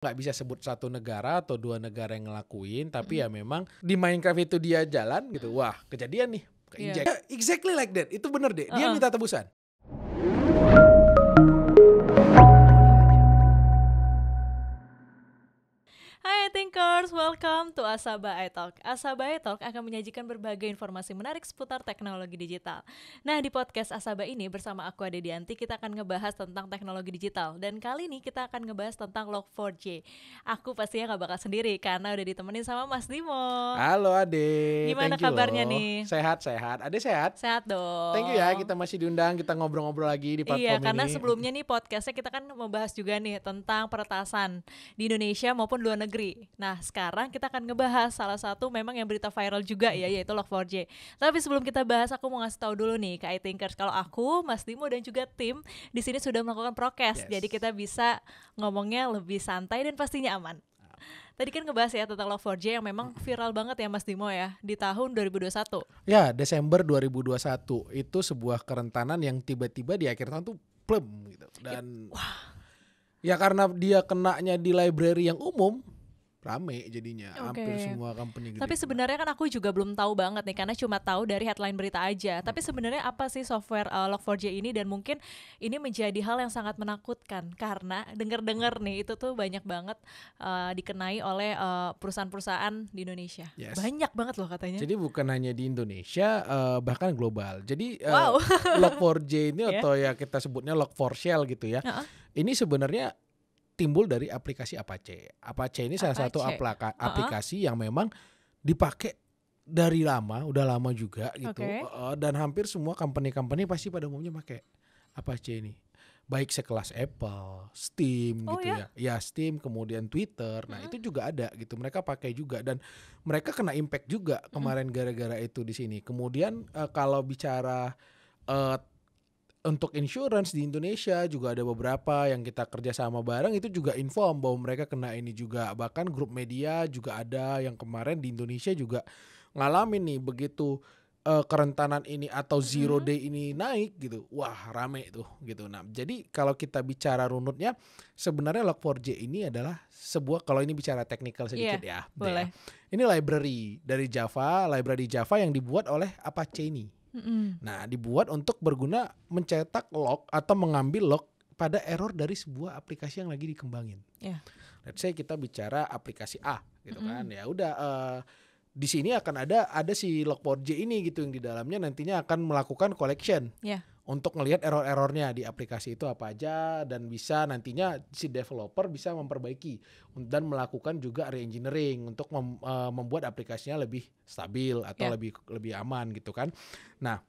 nggak bisa sebut satu negara atau dua negara yang ngelakuin, tapi ya memang di Minecraft itu dia jalan gitu, wah kejadian nih, keinjek. Yeah. Exactly like that, itu bener deh, dia minta tebusan. Hai Thinkers, welcome to Asaba iTalk. Asaba iTalk akan menyajikan berbagai informasi menarik seputar teknologi digital. Nah, di podcast Asaba ini bersama aku Ade Dianti, kita akan ngebahas tentang teknologi digital. Dan kali ini kita akan ngebahas tentang Log4j. Aku pastinya gak bakal sendiri karena udah ditemenin sama Mas Dimo. Halo Ade, gimana kabarnya nih? Sehat-sehat, Ade sehat? Sehat dong. Thank you ya, kita masih diundang, kita ngobrol-ngobrol lagi di platform ini. Iya, karena sebelumnya nih podcastnya kita kan membahas juga nih tentang peretasan di Indonesia maupun luar negeri. Nah, sekarang kita akan ngebahas salah satu memang yang berita viral juga ya, yaitu Log4j. Tapi sebelum kita bahas, aku mau ngasih tahu dulu nih ke iThinkers kalau aku, Mas Dimo dan juga tim di sini sudah melakukan prokes. Jadi kita bisa ngomongnya lebih santai dan pastinya aman. Tadi kan ngebahas ya tentang Log4j yang memang viral banget ya Mas Dimo ya di tahun 2021. Ya, Desember 2021 itu sebuah kerentanan yang tiba-tiba di akhir tahun tuh plem gitu. Dan ya karena dia kenanya di library yang umum, rame jadinya, hampir semua company gitu. Tapi sebenarnya kan aku juga belum tahu banget nih karena cuma tahu dari headline berita aja. Tapi sebenarnya apa sih software Log4j ini, dan mungkin ini menjadi hal yang sangat menakutkan karena dengar-dengar nih itu tuh banyak banget dikenai oleh perusahaan-perusahaan di Indonesia. Yes. Banyak banget loh katanya. Jadi bukan hanya di Indonesia, bahkan global. Jadi Log4j ini atau ya kita sebutnya Log4Shell gitu ya. Ini sebenarnya timbul dari aplikasi Apache. Apache ini salah satu aplikasi yang memang dipakai dari lama, udah lama juga gitu. Dan hampir semua company-company pasti pada umumnya pakai Apache ini. Baik sekelas Apple, Steam gitu ya. Ya Steam, kemudian Twitter. Nah, itu juga ada gitu. Mereka pakai juga dan mereka kena impact juga kemarin gara-gara itu di sini. Kemudian kalau bicara untuk insurance di Indonesia juga ada beberapa yang kita kerja sama bareng, itu juga inform bahwa mereka kena ini juga. Bahkan grup media juga ada yang kemarin di Indonesia juga ngalamin nih begitu kerentanan ini atau zero day ini naik gitu. Wah, rame tuh gitu. Nah, jadi kalau kita bicara runutnya sebenarnya Log4j ini adalah sebuah, kalau ini bicara teknikal sedikit ya. Boleh. Ini library dari Java, library Java yang dibuat oleh Apache ini. Nah, dibuat untuk berguna mencetak log atau mengambil log pada error dari sebuah aplikasi yang lagi dikembangin. Let's say kita bicara aplikasi A gitu kan. Ya udah di sini akan ada si Log4j ini gitu yang di dalamnya nantinya akan melakukan collection. Untuk ngelihat error-errornya di aplikasi itu apa aja, dan bisa nantinya si developer bisa memperbaiki dan melakukan juga re-engineering untuk membuat aplikasinya lebih stabil atau lebih aman gitu kan. Nah,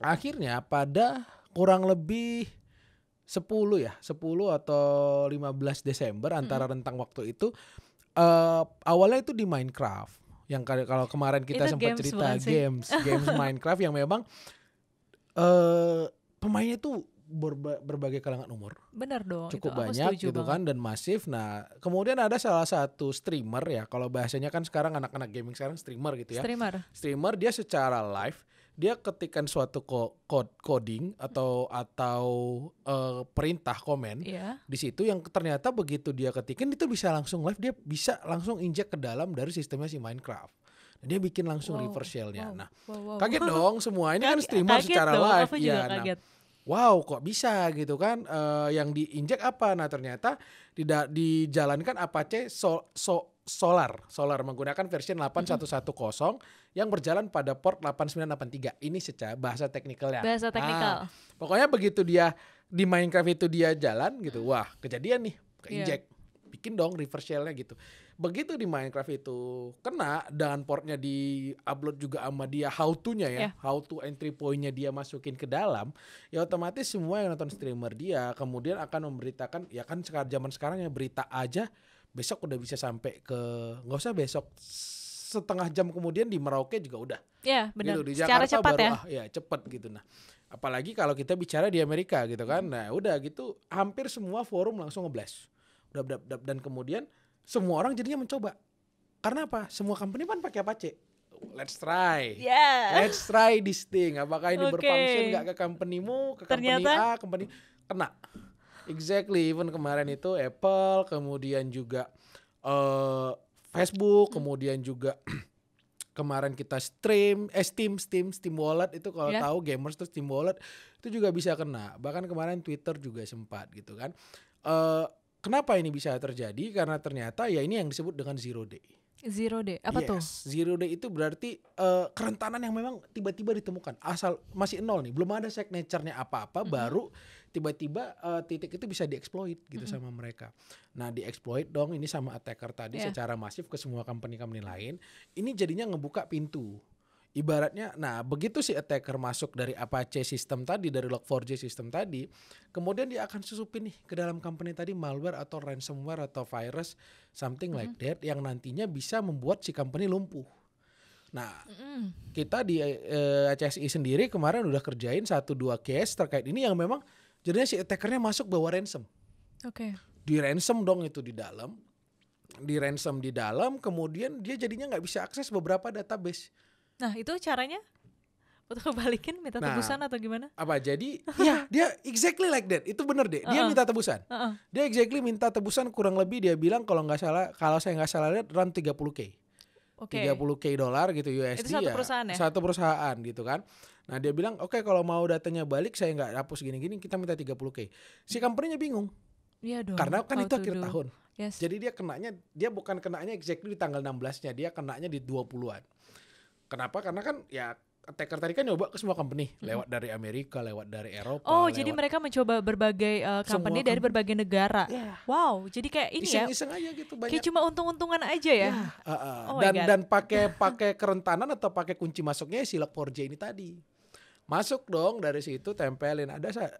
akhirnya pada kurang lebih 10 atau 15 Desember antara rentang waktu itu, awalnya itu di Minecraft. Yang kalau kemarin kita sempat cerita games Minecraft yang memang pemainnya tuh berbagai kalangan umur. Benar dong. Cukup banyak gitu kan, dan masif. Nah, kemudian ada salah satu streamer ya, kalau bahasanya kan sekarang anak-anak gaming sekarang streamer gitu ya. Streamer dia secara live dia ketikkan suatu coding atau perintah komen di situ yang ternyata begitu dia ketikin itu bisa langsung live, dia bisa langsung injek ke dalam dari sistemnya si Minecraft. Dia bikin langsung reverse shell-nya. Nah, kaget dong semua. Ini kan streamer secara live. Kaget. Wow, kok bisa gitu kan? Yang diinjek apa? Nah, ternyata dijalankan Apache Solar menggunakan versi 8110 yang berjalan pada port 8983. Ini secara bahasa teknikalnya. Pokoknya begitu dia di Minecraft itu dia jalan gitu. Wah, kejadian nih, keinjek. Bikin dong reverse shell-nya gitu. Begitu di Minecraft itu kena dan portnya di-upload juga sama dia how to-nya ya. How to entry point-nya dia masukin ke dalam. Ya otomatis semua yang nonton streamer dia kemudian akan memberitakan, ya kan zaman sekarang ya berita aja besok udah bisa sampai ke, nggak usah besok, setengah jam kemudian di Merauke juga udah. Iya benar. Gitu. Di secara Jakarta cepat baru cepat gitu. Nah, apalagi kalau kita bicara di Amerika gitu kan. Nah udah gitu hampir semua forum langsung nge-blast. Dan kemudian semua orang jadinya mencoba. Karena apa? Semua company kan pakai Apache. Let's try. Let's try this thing. Apakah ini berfungsi nggak ke companymu, ke company A, company kena. Exactly, even kemarin itu Apple, kemudian juga Facebook, kemudian juga kemarin kita Steam Wallet itu kalau tahu gamers tuh Steam Wallet itu juga bisa kena. Bahkan kemarin Twitter juga sempat gitu kan. Kenapa ini bisa terjadi? Karena ternyata ya ini yang disebut dengan zero day. Zero day, apa tuh? Zero day itu berarti kerentanan yang memang tiba-tiba ditemukan. Asal masih nol nih, belum ada signature-nya apa-apa, baru tiba-tiba titik itu bisa dieksploit gitu sama mereka. Nah dieksploit dong ini sama attacker tadi secara masif ke semua company-company lain. Ini jadinya ngebuka pintu. Ibaratnya, nah begitu si attacker masuk dari Apache sistem tadi, dari Log4j sistem tadi, kemudian dia akan susupin nih ke dalam company tadi malware atau ransomware atau virus, something like that, yang nantinya bisa membuat si company lumpuh. Nah, kita di HSI sendiri kemarin udah kerjain 1-2 case terkait ini yang memang jadinya si attackernya masuk bawa ransom. Di ransom dong itu di dalam. Di ransom di dalam, kemudian dia jadinya nggak bisa akses beberapa database. Nah itu caranya untuk kebalikin minta tebusan atau gimana? Apa jadi ya dia exactly like that. Itu bener deh. Dia minta tebusan. Dia exactly minta tebusan kurang lebih dia bilang kalau saya nggak salah lihat run 30K. 30K dolar gitu USD. Itu satu perusahaan ya? Satu perusahaan gitu kan. Nah dia bilang oke, kalau mau datanya balik saya nggak hapus gini-gini, kita minta 30K. Si company-nya bingung. Iya dong. Karena kan itu akhir tahun. Yes. Jadi dia bukan kenanya exactly di tanggal 16-nya, dia kenanya di 20-an. Kenapa? Karena kan ya attacker tadi kan nyoba ke semua company, lewat dari Amerika, lewat dari Eropa. Jadi mereka mencoba berbagai company dari berbagai negara. Wow, jadi kayak ini iseng-iseng aja gitu banyak. Kayak cuma untung-untungan aja ya. Dan pakai kerentanan atau pakai kunci masuknya si Log4j ini tadi. Masuk dong dari situ tempelin.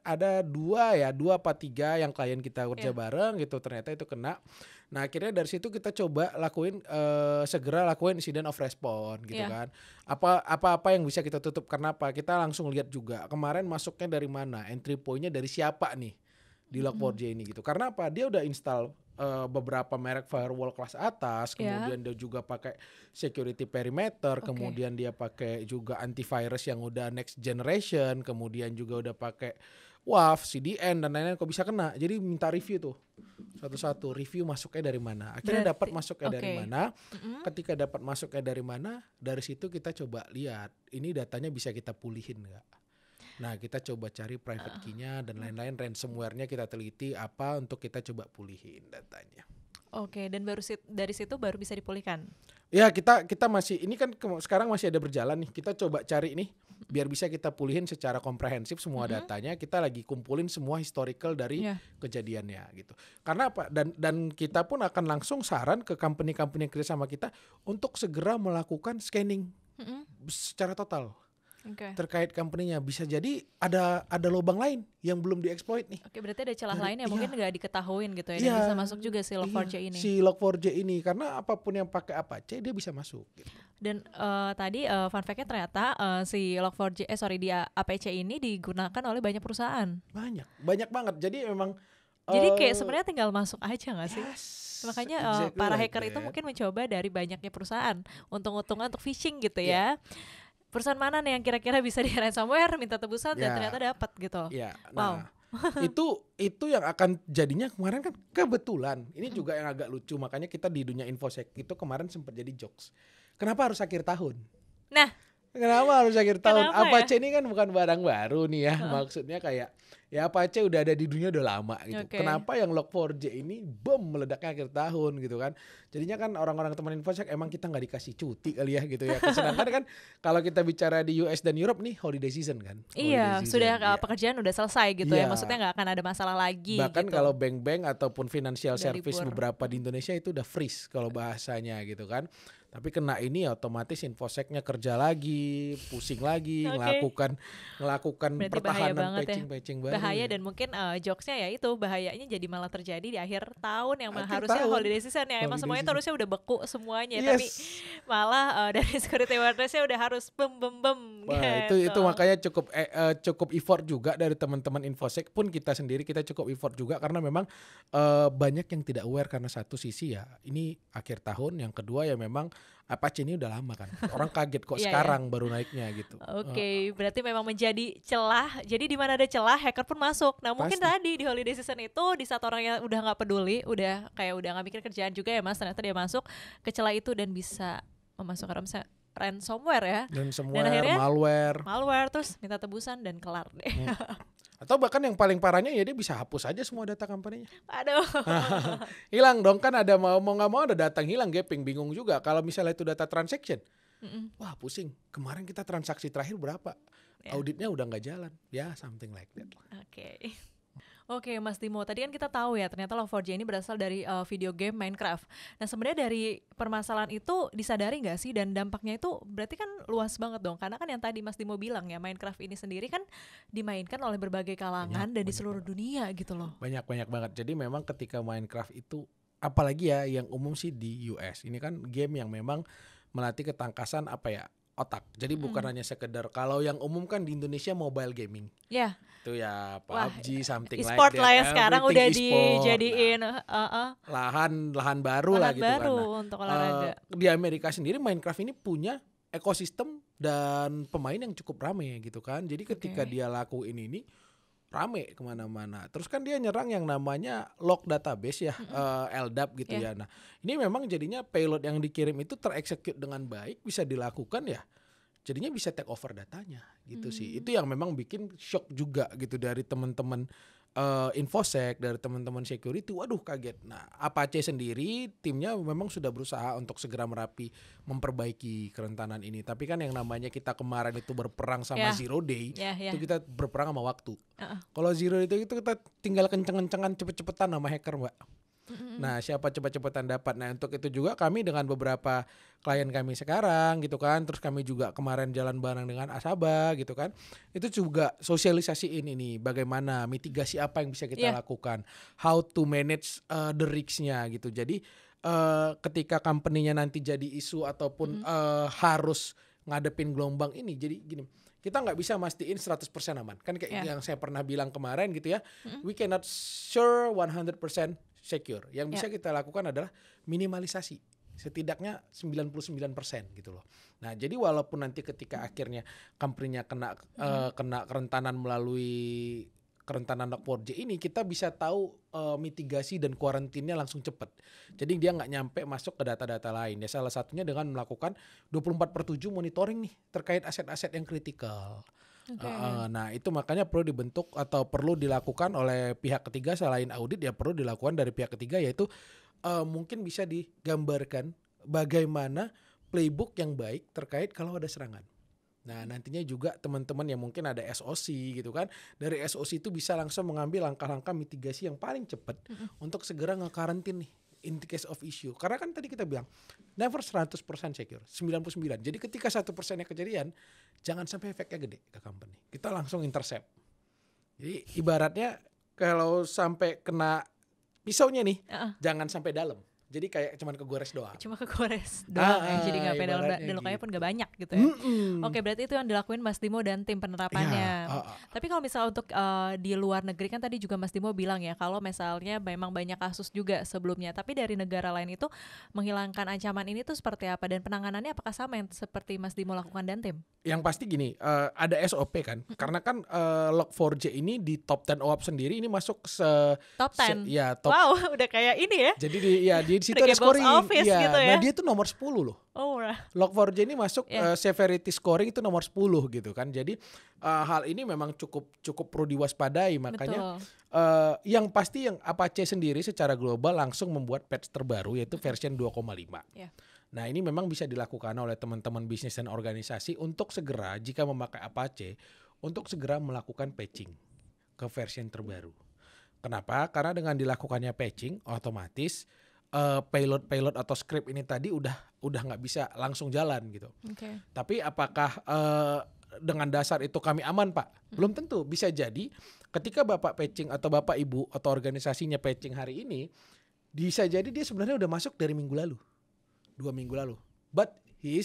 Ada 2 apa 3 yang klien kita kerja bareng gitu, ternyata itu kena. Nah akhirnya dari situ kita coba segera lakuin incident of response gitu kan. Apa yang bisa kita tutup, karena apa? Kita langsung lihat juga kemarin masuknya dari mana, entry point-nya dari siapa nih di Log4j ini gitu. Karena apa? Dia udah install beberapa merek firewall kelas atas, kemudian dia juga pakai security perimeter, kemudian dia pakai juga antivirus yang udah next generation, kemudian juga udah pakai WAF, CDN dan lain-lain. Kok bisa kena? Jadi minta review tuh satu-satu, review masuknya dari mana. Akhirnya dapat masuknya dari mana. Ketika dapat masuknya dari mana, dari situ kita coba lihat ini datanya bisa kita pulihin nggak. Nah kita coba cari private key-nya dan lain-lain, ransomware-nya kita teliti apa untuk kita coba pulihin datanya. Dan dari situ baru bisa dipulihkan. Ya kita masih, ini kan sekarang masih ada berjalan nih. Kita coba cari nih biar bisa kita pulihin secara komprehensif semua datanya. Kita lagi kumpulin semua historical dari kejadiannya gitu. Karena apa? Dan kita pun akan langsung saran ke company-company yang kerja sama kita untuk segera melakukan scanning secara total. Terkait company-nya, bisa jadi ada lubang lain yang belum dieksploit nih. Berarti ada celah lain yang mungkin nggak diketahuin gitu ya. Dan bisa masuk juga si Log4j ini. Si Log4j ini karena apapun yang pakai Apache dia bisa masuk. Gitu. Dan tadi fun fact-nya ternyata si Log4j di Apache ini digunakan oleh banyak perusahaan. Banyak banget. Jadi memang jadi kayak sebenarnya tinggal masuk aja nggak sih? Makanya para hacker itu mungkin mencoba dari banyaknya perusahaan untung-untungan untuk phishing gitu ya. Perusahaan mana nih yang kira-kira bisa di ransomware, minta tebusan dan ternyata dapat gitu. Nah, itu yang akan jadinya kemarin kan kebetulan. Ini juga yang agak lucu, makanya kita di dunia infosec itu kemarin sempat jadi jokes. Kenapa harus akhir tahun? Nah, kenapa harus akhir tahun? Apache ini kan bukan barang baru nih ya. Maksudnya kayak ya Apache udah ada di dunia udah lama gitu. Kenapa yang Log4j ini meledaknya akhir tahun gitu kan? Jadinya kan orang-orang teman infosec emang kita nggak dikasih cuti kali ya gitu ya. Sedangkan kan kalau kita bicara di US dan Europe nih holiday season kan. Pekerjaan udah selesai gitu ya. Maksudnya nggak akan ada masalah lagi. Bahkan gitu. kalau bank-bank ataupun financial service beberapa di Indonesia itu udah freeze kalau bahasanya gitu kan. Tapi kena ini otomatis infosec-nya kerja lagi, pusing lagi, ngelakukan pertahanan patching baru. Bahaya dan mungkin jokesnya ya itu bahayanya jadi malah terjadi di akhir tahun yang harusnya holiday season ya. Emang semuanya itu harusnya udah beku semuanya, tapi malah dari security awareness-nya udah harus bem. Wah, gitu. itu makanya cukup effort juga dari teman-teman infosec pun kita sendiri kita cukup effort juga karena memang banyak yang tidak aware karena satu sisi ya ini akhir tahun, yang kedua ya memang Apache ini udah lama kan. Orang kaget kok sekarang baru naiknya gitu. Oke, berarti memang menjadi celah. Jadi di mana ada celah, hacker pun masuk. Nah mungkin tadi di holiday season itu, di saat orangnya udah nggak peduli, udah nggak mikir kerjaan juga ya Mas, ternyata dia masuk ke celah itu dan bisa memasukkan ransomware ya. Ransomware, dan akhirnya malware terus minta tebusan dan kelar deh. Atau bahkan yang paling parahnya ya dia bisa hapus aja semua data company-nya. Aduh. Hilang dong, kan ada mau nggak mau ada data hilang, gaping, bingung juga. Kalau misalnya itu data transaction, wah pusing. Kemarin kita transaksi terakhir berapa? Auditnya udah nggak jalan. Ya something like that. Oke, Mas Timo, tadi kan kita tahu ya ternyata Log4j ini berasal dari video game Minecraft. Nah sebenarnya dari permasalahan itu disadari nggak sih, dan dampaknya itu berarti kan luas banget dong, karena kan yang tadi Mas Timo bilang ya, Minecraft ini sendiri kan dimainkan oleh berbagai kalangan dan di seluruh dunia gitu loh. Banyak banget. Jadi memang ketika Minecraft itu, apalagi ya yang umum sih di US, ini kan game yang memang melatih ketangkasan otak. Jadi bukan hanya sekedar, kalau yang umum kan di Indonesia mobile gaming. Ya. Itu ya PUBG, something like e-sport that. lah ya sekarang udah dijadiin lahan baru lah gitu kan. Untuk olahraga. Di Amerika sendiri Minecraft ini punya ekosistem dan pemain yang cukup rame gitu kan. Jadi ketika dia lakuin ini rame kemana-mana. Terus kan dia nyerang yang namanya log database ya, LDAP gitu ya. Nah ini memang jadinya payload yang dikirim itu tereksekut dengan baik, bisa dilakukan ya. Jadinya bisa take over datanya gitu sih. Itu yang memang bikin shock juga gitu dari teman-teman infosec, dari teman-teman security. Waduh kaget. Nah Apache sendiri timnya memang sudah berusaha untuk segera memperbaiki kerentanan ini. Tapi kan yang namanya kita kemarin itu berperang sama Zero Day, itu kita berperang sama waktu. Kalau Zero Day itu kita tinggal kenceng-kencengan cepet-cepetan sama hacker Mbak. Nah siapa cepat-cepatan dapat. Nah untuk itu juga kami dengan beberapa klien kami sekarang gitu kan, terus kami juga kemarin jalan bareng dengan Asaba gitu kan, itu juga sosialisasiin ini bagaimana mitigasi apa yang bisa kita lakukan, how to manage the risk-nya gitu. Jadi ketika company-nya nanti jadi isu ataupun harus ngadepin gelombang ini, jadi gini, kita nggak bisa mastiin 100% aman kan, kayak yang saya pernah bilang kemarin gitu ya. We cannot sure 100% secure. Yang bisa kita lakukan adalah minimalisasi, setidaknya 99% gitu loh. Nah jadi walaupun nanti ketika akhirnya company-nya kena kerentanan melalui kerentanan Log4j ini, kita bisa tahu mitigasi dan kuarantinnya langsung cepat. Jadi dia nggak nyampe masuk ke data-data lain. Ya salah satunya dengan melakukan 24/7 monitoring nih terkait aset-aset yang kritikal. Nah itu makanya perlu dibentuk atau perlu dilakukan oleh pihak ketiga selain audit, ya perlu dilakukan dari pihak ketiga, yaitu mungkin bisa digambarkan bagaimana playbook yang baik terkait kalau ada serangan. Nah nantinya juga teman-teman yang mungkin ada SOC gitu kan, dari SOC itu bisa langsung mengambil langkah-langkah mitigasi yang paling cepat untuk segera nge-karantin nih in the case of issue. Karena kan tadi kita bilang never 100% secure, 99. Jadi ketika 1%-nya kejadian, jangan sampai efeknya gede ke company. Kita langsung intercept. Jadi ibaratnya kalau sampai kena pisaunya nih, jangan sampai dalam. Jadi kayak cuman kegores doang. Cuma kegores doang ya, jadi nggak pedal dan lukanya pun gak banyak gitu ya. Oke, berarti itu yang dilakuin Mas Timo dan tim penerapannya. Tapi kalau misalnya untuk di luar negeri kan tadi juga Mas Timo bilang ya, kalau misalnya memang banyak kasus juga sebelumnya. Tapi dari negara lain itu menghilangkan ancaman ini tuh seperti apa, dan penanganannya apakah sama yang seperti Mas Timo lakukan dan tim? Yang pasti gini, ada SOP kan. Karena kan Log4j ini di top 10 OWASP sendiri ini masuk top 10. Top. Wow, udah kayak ini ya. Jadi di situ ada scoring. Gitu ya. Nah dia tuh nomor 10 loh. Log4j ini masuk severity scoring itu nomor 10 gitu kan. Jadi hal ini memang cukup perlu diwaspadai. Makanya yang pasti yang Apache sendiri secara global langsung membuat patch terbaru, yaitu version 2,5. Nah ini memang bisa dilakukan oleh teman-teman bisnis dan organisasi untuk segera, jika memakai Apache, untuk segera melakukan patching ke versi terbaru. Kenapa? Karena dengan dilakukannya patching, otomatis payload atau script ini tadi udah nggak bisa langsung jalan gitu. Tapi apakah dengan dasar itu kami aman Pak? Belum tentu. Bisa jadi ketika Bapak patching atau Bapak Ibu atau organisasinya patching hari ini, bisa jadi dia sebenarnya udah masuk dari minggu lalu, 2 minggu lalu. But he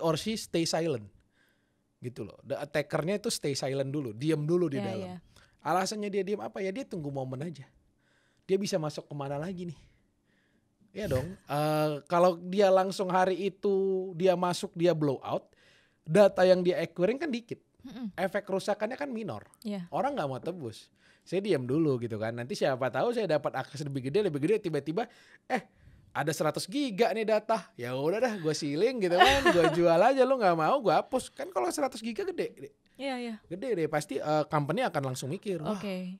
or she stay silent gitu loh. The attackernya itu stay silent dulu, diam dulu di dalam. Alasannya dia diam apa ya? Dia tunggu momen aja. Dia bisa masuk kemana lagi nih? Iya dong. Kalau dia langsung hari itu dia masuk dia blow out, data yang dia acquiring kan dikit. Efek kerusakannya kan minor. Iya. Orang nggak mau tebus. Saya diam dulu gitu kan. Nanti siapa tahu saya dapat akses lebih gede tiba-tiba ada 100 giga nih data. Ya udah dah gue siling gitu kan. Gue jual aja, lu nggak mau gue hapus. Kan kalau 100 giga gede. Iya. Gede deh pasti company akan langsung mikir. Wah, Oke.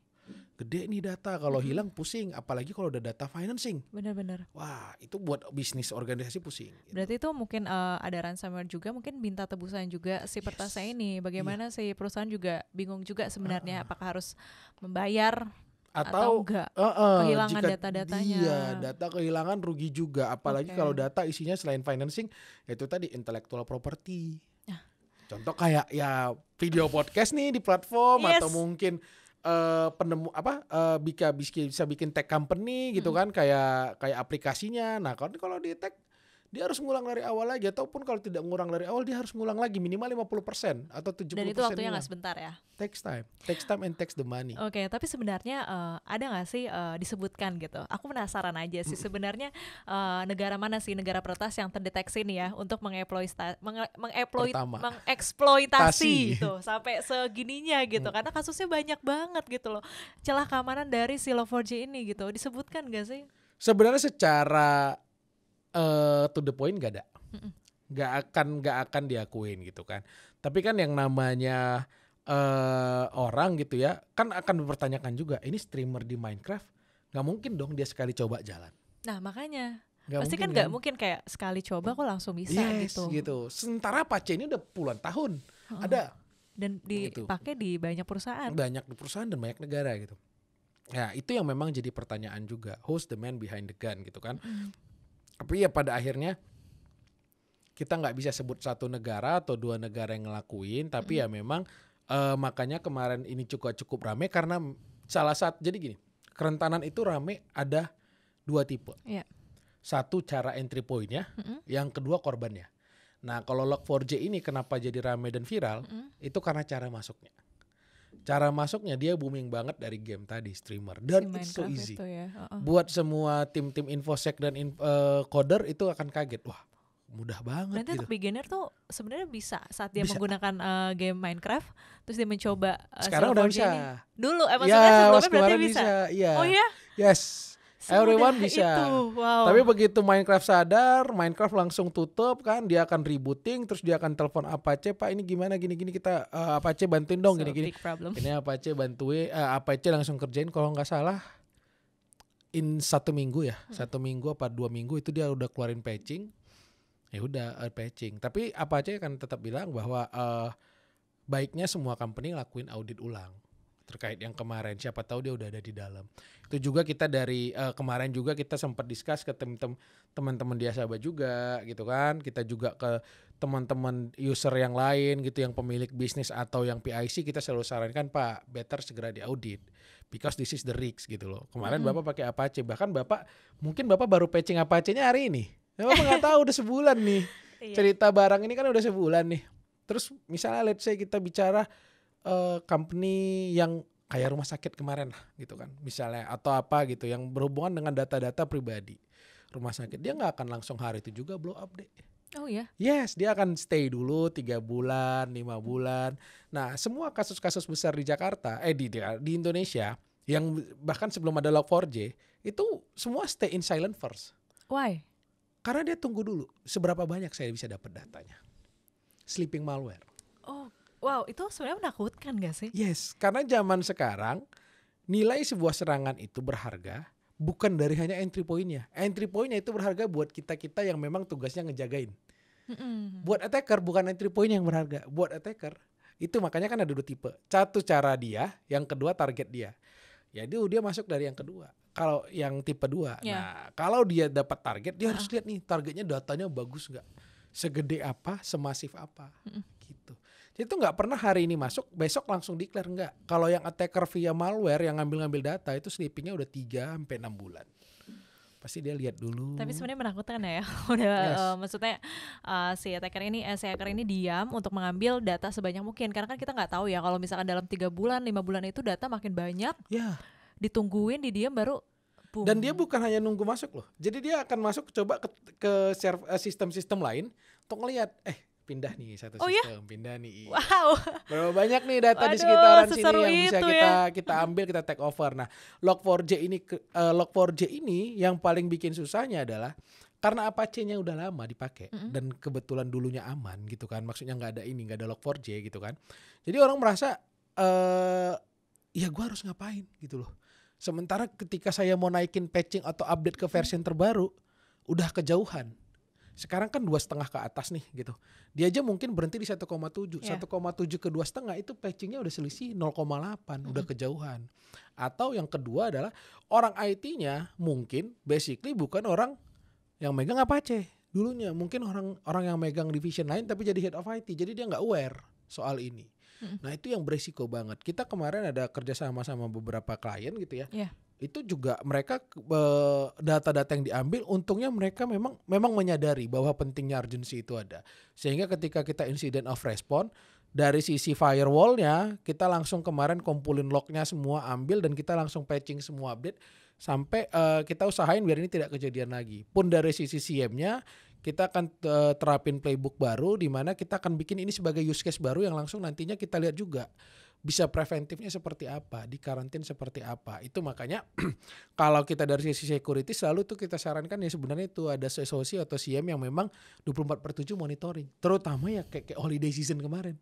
gede nih data, kalau hilang pusing, apalagi kalau udah data financing. Benar-benar. Wah, itu buat bisnis organisasi pusing. Berarti itu mungkin ada ransomware juga, mungkin minta tebusan juga si Pertasa ini. Bagaimana si perusahaan juga bingung juga sebenarnya apakah harus membayar atau enggak kehilangan data-datanya. Iya, data kehilangan rugi juga, apalagi Oke. kalau data isinya selain financing, yaitu tadi intellectual property. Contoh kayak ya video podcast nih di platform Yes. atau mungkin penemu bisa bikin tech company gitu kan, kayak aplikasinya. Nah, kalau di tech dia harus ngulang dari awal lagi, ataupun kalau tidak ngulang dari awal dia harus ngulang lagi minimal 50% atau 70%. Dan itu waktunya nggak sebentar ya. Takes time and takes the money. Oke, tapi sebenarnya ada nggak sih disebutkan gitu? Aku penasaran aja sih sebenarnya negara mana sih negara peretas yang terdeteksi nih ya untuk mengeksploitasi itu sampai segininya gitu, karena kasusnya banyak banget gitu loh. Celah keamanan dari si Log4j ini gitu, disebutkan nggak sih? Sebenarnya secara to the point gak ada, nggak akan diakuin gitu kan. Tapi kan yang namanya orang gitu ya kan akan mempertanyakan juga, ini streamer di Minecraft nggak mungkin dong dia sekali coba jalan. Nah makanya Gak pasti kan nggak mungkin kayak sekali coba kok langsung bisa gitu. Sementara Apache ini udah puluhan tahun ada dan dipakai di banyak perusahaan. Banyak di perusahaan dan banyak negara gitu. Ya itu yang memang jadi pertanyaan juga, who's the man behind the gun gitu kan. Tapi ya pada akhirnya kita nggak bisa sebut satu negara atau dua negara yang ngelakuin, tapi ya memang makanya kemarin ini cukup rame karena jadi gini, kerentanan itu rame ada dua tipe. Yeah. Satu cara entry point-nya, yang kedua korbannya. Nah kalau Log4j ini kenapa jadi rame dan viral, itu karena cara masuknya. Cara masuknya dia booming banget dari game tadi, streamer, dan it's so easy. Ya. Buat semua tim-tim infosec dan coder itu akan kaget, wah mudah banget. Nanti gitu. untuk beginner tuh sebenarnya bisa saat dia menggunakan game Minecraft, terus dia mencoba. Sekarang udah bisa. Ini. Dulu, maksudnya ya, sebelumnya berarti bisa. Iya. Oh ya? Yes. Everyone bisa. Itu. Wow. Tapi begitu Minecraft sadar, Minecraft langsung tutup kan, dia akan rebooting, terus dia akan telepon Apache, Pak ini gimana gini-gini, kita Apache bantuin dong gini-gini. Ini Apache bantuin, Apache langsung kerjain kalau nggak salah in 1 minggu ya, 1 minggu apa 2 minggu itu dia udah keluarin patching. Ya udah patching. Tapi Apache kan tetap bilang bahwa baiknya semua company lakuin audit ulang terkait yang kemarin, siapa tahu dia udah ada di dalam. Itu juga kita dari kemarin juga kita sempat discuss ke teman-teman di Asaba juga gitu kan. Kita juga ke teman-teman user yang lain gitu, yang pemilik bisnis atau yang PIC, kita selalu sarankan Pak, better segera diaudit because this is the risk gitu loh. Kemarin Bapak pakai Apache, bahkan mungkin Bapak baru patching Apache-nya hari ini. Bapak nggak tahu udah sebulan nih. Cerita barang ini kan udah sebulan nih. Terus misalnya let's say kita bicara company yang kayak rumah sakit kemarin lah gitu kan misalnya, atau apa gitu yang berhubungan dengan data-data pribadi rumah sakit, dia nggak akan langsung hari itu juga blow up deh. Oh ya? Yes, dia akan stay dulu 3 bulan, 5 bulan. Nah semua kasus-kasus besar di Jakarta, di Indonesia yang bahkan sebelum ada Log4j itu semua stay in silent first. Why? Karena dia tunggu dulu seberapa banyak saya bisa dapat datanya. Sleeping malware. Oh, wow, itu sebenarnya menakutkan gak sih? Yes, karena zaman sekarang nilai sebuah serangan itu berharga bukan dari hanya entry point-nya. Entry point-nya itu berharga buat kita-kita yang memang tugasnya ngejagain. Buat attacker bukan entry point yang berharga. Buat attacker itu makanya kan ada 2 tipe. Satu cara dia, yang kedua target dia. Jadi dia masuk dari yang kedua. Kalau yang tipe 2. Yeah. Nah, kalau dia dapat target, dia harus lihat nih targetnya datanya bagus nggak? Segede apa, semasif apa, gitu. Jadi itu nggak pernah hari ini masuk, besok langsung declare, nggak. Kalau yang attacker via malware yang ngambil data itu sleepingnya udah 3-6 bulan. Pasti dia lihat dulu. Tapi sebenarnya menakutkan ya. Udah maksudnya si hacker ini diam untuk mengambil data sebanyak mungkin, karena kan kita nggak tahu ya kalau misalkan dalam 3 bulan, 5 bulan itu data makin banyak. Ya. Ditungguin, didiam baru Dan dia bukan hanya nunggu masuk loh. Jadi dia akan masuk coba ke sistem-sistem lain untuk ngelihat pindah nih satu sistem, pindah nih. Wow. Berapa banyak nih data di sekitaran sini yang bisa kita ambil, kita take over. Nah, Log4j ini yang paling bikin susahnya adalah karena Apache-nya udah lama dipakai dan kebetulan dulunya aman gitu kan. Maksudnya nggak ada Log4j gitu kan. Jadi orang merasa ya gue harus ngapain gitu loh. Sementara ketika saya mau naikin patching atau update ke versi terbaru, udah kejauhan. Sekarang kan 2,5 ke atas nih gitu. Dia aja mungkin berhenti di 1,7. 1,7 ke 2,5 itu patchingnya udah selisih 0,8, udah kejauhan. Atau yang kedua adalah orang IT-nya mungkin basically bukan orang yang megang Apache dulunya. Mungkin orang yang megang division lain tapi jadi head of IT. Jadi dia nggak aware soal ini. Nah itu yang beresiko banget. Kita kemarin ada kerja sama beberapa klien gitu ya. Itu juga mereka data-data yang diambil, untungnya mereka memang menyadari bahwa pentingnya urgency itu ada. Sehingga ketika kita incident of response dari sisi firewall-nya, kita langsung kemarin kumpulin log-nya semua, ambil dan kita langsung patching semua update sampai kita usahain biar ini tidak kejadian lagi. Pun dari sisi CM-nya kita akan terapin playbook baru di mana kita akan bikin ini sebagai use case baru yang langsung nantinya kita lihat juga bisa preventifnya seperti apa, di karantin seperti apa. Itu makanya kalau kita dari sisi security selalu tuh kita sarankan ya sebenarnya itu ada SOC atau CM yang memang 24/7 monitoring. Terutama ya kayak holiday season kemarin.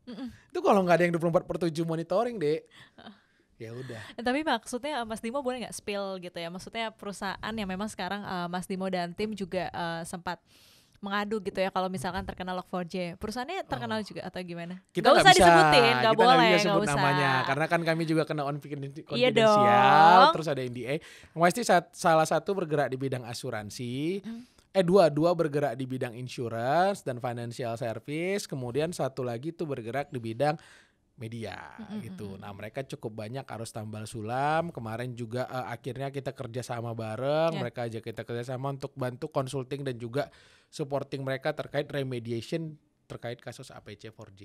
Itu kalau nggak ada yang 24/7 monitoring deh. Ya udah. Tapi maksudnya Mas Dimo boleh nggak spill gitu ya? Maksudnya perusahaan yang memang sekarang Mas Dimo dan tim juga sempat mengadu gitu ya kalau misalkan terkena Log4j. Perusahaannya terkenal juga atau gimana? Kita nggak usah bisa disebutin, nggak boleh, nggak nggak sebut usah. namanya karena kan kami juga kena Iya konfidensial, dong. terus ada NDA. Pasti salah satu bergerak di bidang asuransi, dua bergerak di bidang insurance dan financial service, kemudian satu lagi tuh bergerak di bidang media gitu. Nah mereka cukup banyak harus tambal sulam. Kemarin juga akhirnya kita kerja sama bareng. Mereka ajak kita kerja sama untuk bantu consulting dan juga supporting mereka terkait remediation terkait kasus Apache 4J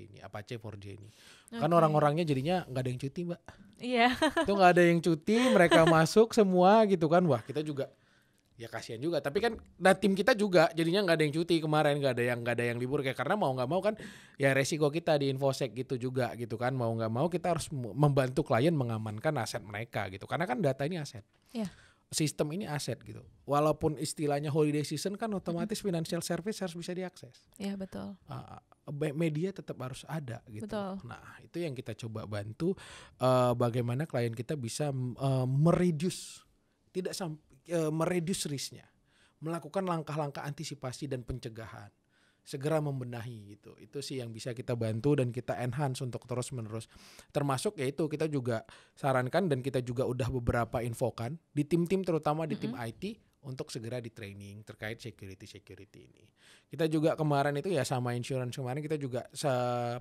ini. Kan orang-orangnya jadinya nggak ada yang cuti mbak. Iya. Itu nggak ada yang cuti, mereka masuk semua gitu kan. Wah kita juga ya kasihan juga. Tapi kan tim kita juga jadinya nggak ada yang cuti kemarin, nggak ada yang libur kayak karena mau nggak mau kan ya resiko kita di infosec gitu juga gitu kan. Mau nggak mau kita harus membantu klien mengamankan aset mereka gitu. Karena kan data ini aset. Sistem ini aset gitu. Walaupun istilahnya holiday season kan otomatis financial service harus bisa diakses. Iya betul. Media tetap harus ada gitu. Betul. Nah itu yang kita coba bantu bagaimana klien kita bisa mereduce risknya, melakukan langkah-langkah antisipasi dan pencegahan, segera membenahi gitu. Itu sih yang bisa kita bantu dan kita enhance untuk terus-menerus. Termasuk yaitu kita juga sarankan dan kita juga udah beberapa infokan di tim-tim terutama di tim IT untuk segera di training terkait security ini. Kita juga kemarin itu ya sama insurance kemarin kita juga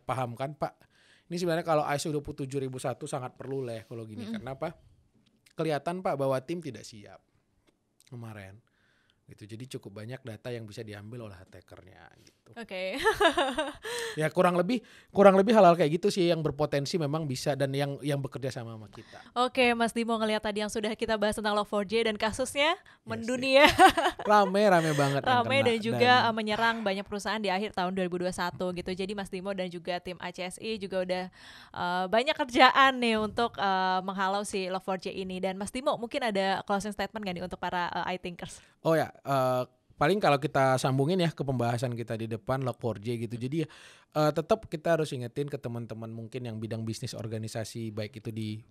pahamkan Pak. Ini sebenarnya kalau ISO 27001 sangat perlu lah kalau gini. Karena apa? Kelihatan Pak bahwa tim tidak siap kemarin gitu. Jadi cukup banyak data yang bisa diambil oleh attackernya gitu. Oke. Ya kurang lebih hal-hal kayak gitu sih yang berpotensi memang bisa dan yang bekerja sama kita. Oke, Mas Dimo ngelihat tadi yang sudah kita bahas tentang Log4j dan kasusnya mendunia. Rame banget. Rame dan juga menyerang banyak perusahaan di akhir tahun 2021 gitu. Jadi Mas Dimo dan juga tim ACSI juga udah banyak kerjaan nih untuk menghalau si Log4j ini. Dan Mas Dimo mungkin ada closing statement gak nih untuk para iThinkers? Oh ya, paling kalau kita sambungin ya ke pembahasan kita di depan Log4j gitu. Jadi tetap kita harus ingetin ke teman-teman mungkin yang bidang bisnis organisasi baik itu di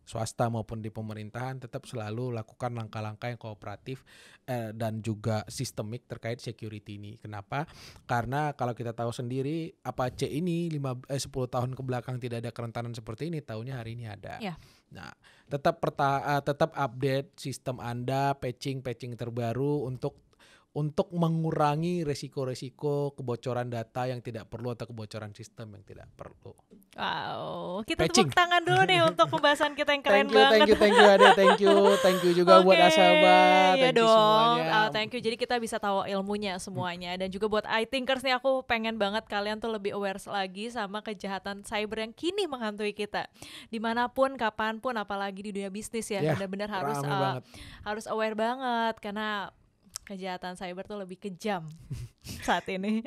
swasta maupun di pemerintahan tetap selalu lakukan langkah-langkah yang kooperatif dan juga sistemik terkait security ini. Kenapa? Karena kalau kita tahu sendiri Apache ini 10 tahun ke belakang tidak ada kerentanan seperti ini, tahunya hari ini ada. Nah, tetap update sistem Anda, patching terbaru untuk mengurangi resiko-resiko kebocoran data yang tidak perlu atau kebocoran sistem yang tidak perlu. Wow, kita Patching. tepuk tangan dulu nih untuk pembahasan kita yang keren Thank banget. you Ade, thank you juga buat Asaba, ya thank you dong. semuanya. Thank you. Jadi kita bisa tahu ilmunya semuanya. Dan juga buat iThinkers nih, aku pengen banget kalian tuh lebih aware lagi sama kejahatan cyber yang kini menghantui kita. Dimanapun, kapanpun, apalagi di dunia bisnis ya, benar-benar harus aware banget karena kejahatan cyber tuh lebih kejam saat ini.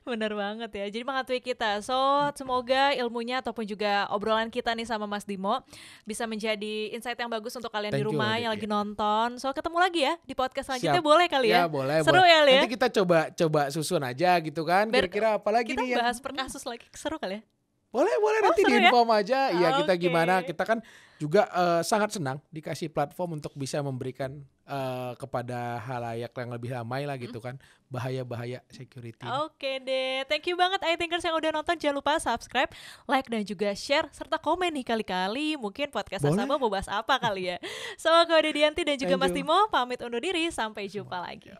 Bener banget ya. Jadi menghantui kita. So semoga ilmunya ataupun juga obrolan kita nih sama Mas Dimo bisa menjadi insight yang bagus untuk kalian di rumah yang lagi nonton. So ketemu lagi ya di podcast selanjutnya. Boleh kali ya? Boleh. Seru ya Li? Nanti kita coba susun aja gitu kan. Kira-kira apa lagi nih kita bahas per kasus lagi. Seru kali ya? Boleh nanti diinform aja. Iya kita gimana. Kita kan juga sangat senang dikasih platform untuk bisa memberikan kepada halayak yang lebih ramai lah gitu kan, bahaya-bahaya security. Oke deh, thank you banget iThinkers yang udah nonton. Jangan lupa subscribe, like dan juga share serta komen nih, kali-kali mungkin podcast Asaba mau bahas apa kali ya. So, aku Dianti dan juga Mas Timo pamit undur diri, sampai jumpa lagi.